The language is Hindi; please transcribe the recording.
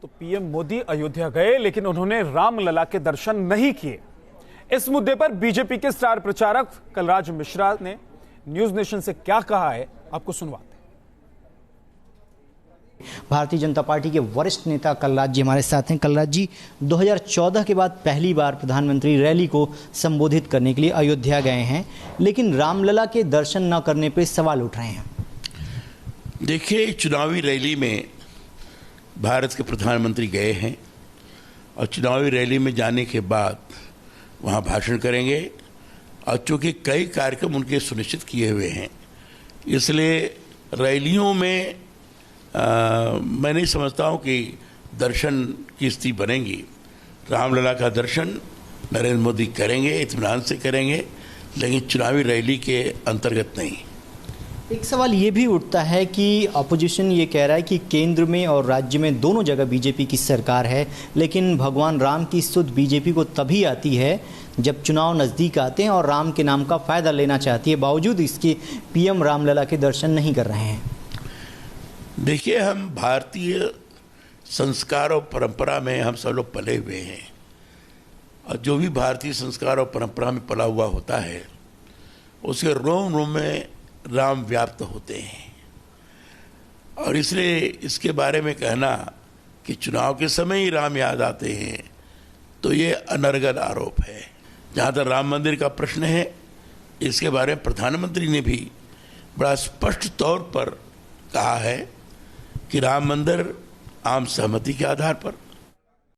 तो पीएम मोदी अयोध्या गए, लेकिन उन्होंने रामलला के दर्शन नहीं किए। इस मुद्दे पर बीजेपी के स्टार प्रचारक कलराज मिश्रा ने न्यूज नेशन से क्या कहा है, आपको सुनवाते हैं। भारतीय जनता पार्टी के वरिष्ठ नेता कलराज जी हमारे साथ हैं। कलराज जी, 2014 के बाद पहली बार प्रधानमंत्री रैली को संबोधित करने के लिए अयोध्या गए हैं, लेकिन रामलला के दर्शन न करने पर सवाल उठ रहे हैं। देखिए, चुनावी रैली में भारत के प्रधानमंत्री गए हैं और चुनावी रैली में जाने के बाद वहाँ भाषण करेंगे, और चूँकि कई कार्यक्रम उनके सुनिश्चित किए हुए हैं, इसलिए रैलियों में मैं नहीं समझता हूँ कि दर्शन की स्थिति बनेगी। रामलला का दर्शन नरेंद्र मोदी करेंगे, इत्मीनान से करेंगे, लेकिन चुनावी रैली के अंतर्गत नहीं। एक सवाल ये भी उठता है कि अपोजिशन ये कह रहा है कि केंद्र में और राज्य में दोनों जगह बीजेपी की सरकार है, लेकिन भगवान राम की स्तुति बीजेपी को तभी आती है जब चुनाव नज़दीक आते हैं और राम के नाम का फ़ायदा लेना चाहती है। बावजूद इसके पीएम रामलला के दर्शन नहीं कर रहे हैं। देखिए, हम भारतीय संस्कार और परंपरा में हम सब लोग पले हुए हैं, और जो भी भारतीय संस्कार और परंपरा में पला हुआ होता है उसके रोम रोम में राम व्याप्त होते हैं। और इसलिए इसके बारे में कहना कि चुनाव के समय ही राम याद आते हैं, तो ये अनर्गल आरोप है। जहाँ तक राम मंदिर का प्रश्न है, इसके बारे में प्रधानमंत्री ने भी बड़ा स्पष्ट तौर पर कहा है कि राम मंदिर आम सहमति के आधार पर